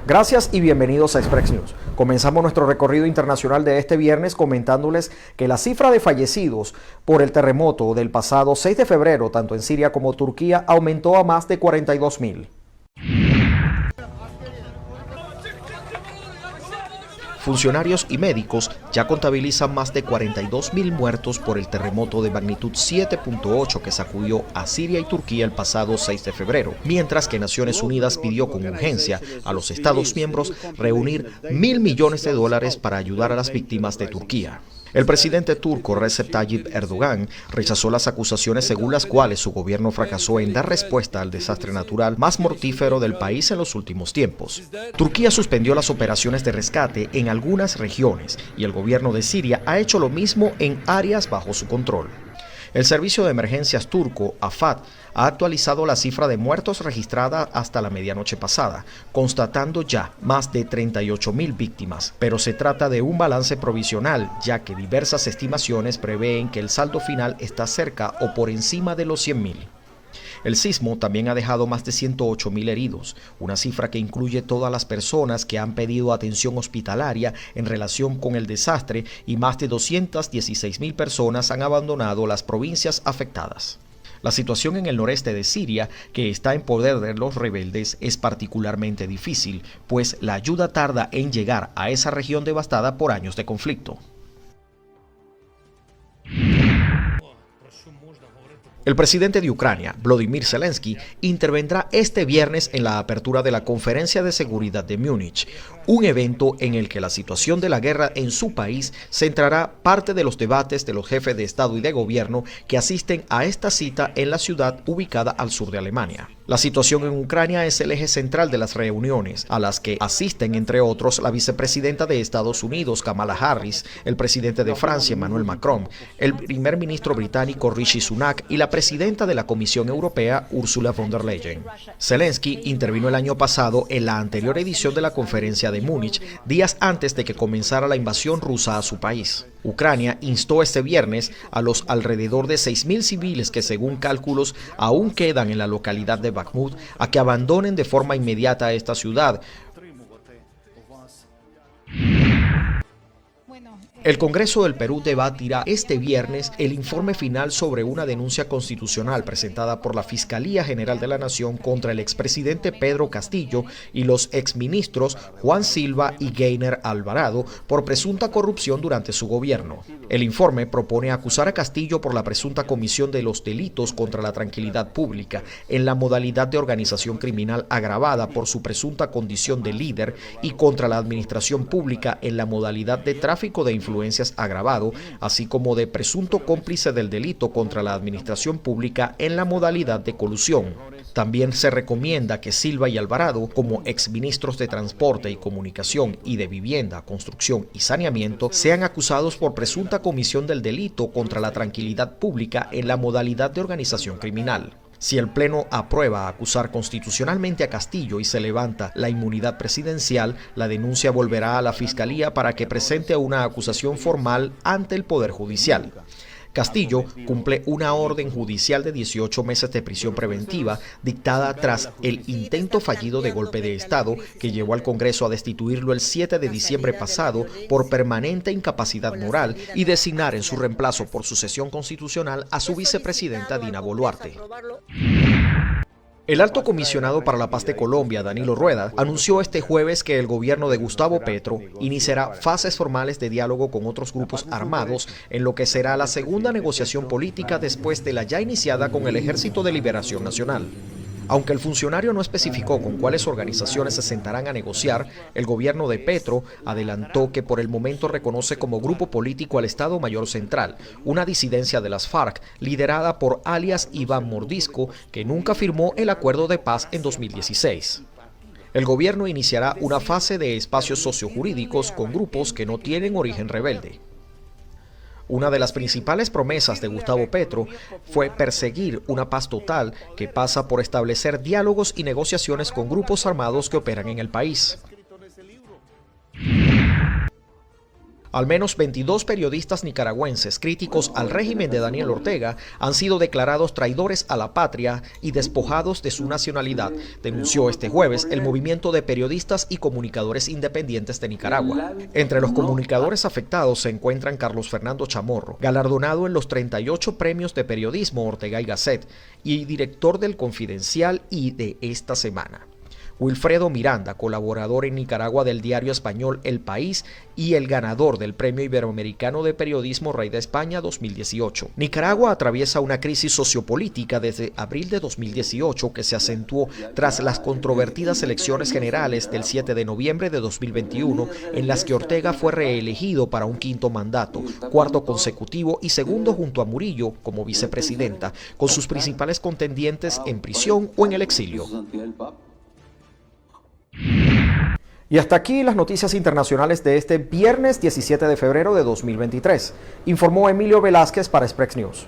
Gracias y bienvenidos a Express News. Comenzamos nuestro recorrido internacional de este viernes comentándoles que la cifra de fallecidos por el terremoto del pasado 6 de febrero, tanto en Siria como Turquía, aumentó a más de 42.000. Funcionarios y médicos ya contabilizan más de 42.000 muertos por el terremoto de magnitud 7.8 que sacudió a Siria y Turquía el pasado 6 de febrero, mientras que Naciones Unidas pidió con urgencia a los Estados miembros reunir $1.000 millones para ayudar a las víctimas de Turquía. El presidente turco Recep Tayyip Erdogan rechazó las acusaciones según las cuales su gobierno fracasó en dar respuesta al desastre natural más mortífero del país en los últimos tiempos. Turquía suspendió las operaciones de rescate en algunas regiones y el gobierno de Siria ha hecho lo mismo en áreas bajo su control. El servicio de emergencias turco, AFAD, ha actualizado la cifra de muertos registrada hasta la medianoche pasada, constatando ya más de 38.000 víctimas, pero se trata de un balance provisional, ya que diversas estimaciones prevén que el saldo final está cerca o por encima de los 100.000. El sismo también ha dejado más de 108.000 heridos, una cifra que incluye todas las personas que han pedido atención hospitalaria en relación con el desastre y más de 216.000 personas han abandonado las provincias afectadas. La situación en el noreste de Siria, que está en poder de los rebeldes, es particularmente difícil, pues la ayuda tarda en llegar a esa región devastada por años de conflicto. El presidente de Ucrania, Volodymyr Zelensky, intervendrá este viernes en la apertura de la Conferencia de Seguridad de Múnich, un evento en el que la situación de la guerra en su país centrará parte de los debates de los jefes de Estado y de Gobierno que asisten a esta cita en la ciudad ubicada al sur de Alemania. La situación en Ucrania es el eje central de las reuniones, a las que asisten, entre otros, la vicepresidenta de Estados Unidos, Kamala Harris, el presidente de Francia, Emmanuel Macron, el primer ministro británico, Rishi Sunak, y la presidenta de la Comisión Europea, Ursula von der Leyen. Zelensky intervino el año pasado en la anterior edición de la Conferencia de Múnich, días antes de que comenzara la invasión rusa a su país. Ucrania instó este viernes a los alrededor de 6.000 civiles que, según cálculos, aún quedan en la localidad de Bakhmut a que abandonen de forma inmediata esta ciudad. El Congreso del Perú debatirá este viernes el informe final sobre una denuncia constitucional presentada por la Fiscalía General de la Nación contra el expresidente Pedro Castillo y los exministros Juan Silva y Geiner Alvarado por presunta corrupción durante su gobierno. El informe propone acusar a Castillo por la presunta comisión de los delitos contra la tranquilidad pública en la modalidad de organización criminal agravada por su presunta condición de líder y contra la administración pública en la modalidad de tráfico de influencias agravado, así como de presunto cómplice del delito contra la administración pública en la modalidad de colusión. También se recomienda que Silva y Alvarado, como exministros de Transporte y Comunicación y de Vivienda, Construcción y Saneamiento, sean acusados por presunta comisión del delito contra la tranquilidad pública en la modalidad de organización criminal. Si el Pleno aprueba acusar constitucionalmente a Castillo y se levanta la inmunidad presidencial, la denuncia volverá a la Fiscalía para que presente una acusación formal ante el Poder Judicial. Castillo cumple una orden judicial de 18 meses de prisión preventiva dictada tras el intento fallido de golpe de Estado que llevó al Congreso a destituirlo el 7 de diciembre pasado por permanente incapacidad moral y designar en su reemplazo por sucesión constitucional a su vicepresidenta Dina Boluarte. El alto comisionado para la paz de Colombia, Danilo Rueda, anunció este jueves que el gobierno de Gustavo Petro iniciará fases formales de diálogo con otros grupos armados en lo que será la segunda negociación política después de la ya iniciada con el Ejército de Liberación Nacional. Aunque el funcionario no especificó con cuáles organizaciones se sentarán a negociar, el gobierno de Petro adelantó que por el momento reconoce como grupo político al Estado Mayor Central, una disidencia de las FARC liderada por alias Iván Mordisco, que nunca firmó el acuerdo de paz en 2016. El gobierno iniciará una fase de espacios sociojurídicos con grupos que no tienen origen rebelde. Una de las principales promesas de Gustavo Petro fue perseguir una paz total que pasa por establecer diálogos y negociaciones con grupos armados que operan en el país. Al menos 22 periodistas nicaragüenses críticos al régimen de Daniel Ortega han sido declarados traidores a la patria y despojados de su nacionalidad, denunció este jueves el Movimiento de Periodistas y Comunicadores Independientes de Nicaragua. Entre los comunicadores afectados se encuentran Carlos Fernando Chamorro, galardonado en los 38 premios de periodismo Ortega y Gasset, y director del Confidencial y de Esta Semana. Wilfredo Miranda, colaborador en Nicaragua del diario español El País y el ganador del Premio Iberoamericano de Periodismo Rey de España 2018. Nicaragua atraviesa una crisis sociopolítica desde abril de 2018 que se acentuó tras las controvertidas elecciones generales del 7 de noviembre de 2021, en las que Ortega fue reelegido para un quinto mandato, cuarto consecutivo y segundo junto a Murillo como vicepresidenta, con sus principales contendientes en prisión o en el exilio. Y hasta aquí las noticias internacionales de este viernes 17 de febrero de 2023. Informó Emilio Velázquez para Express News.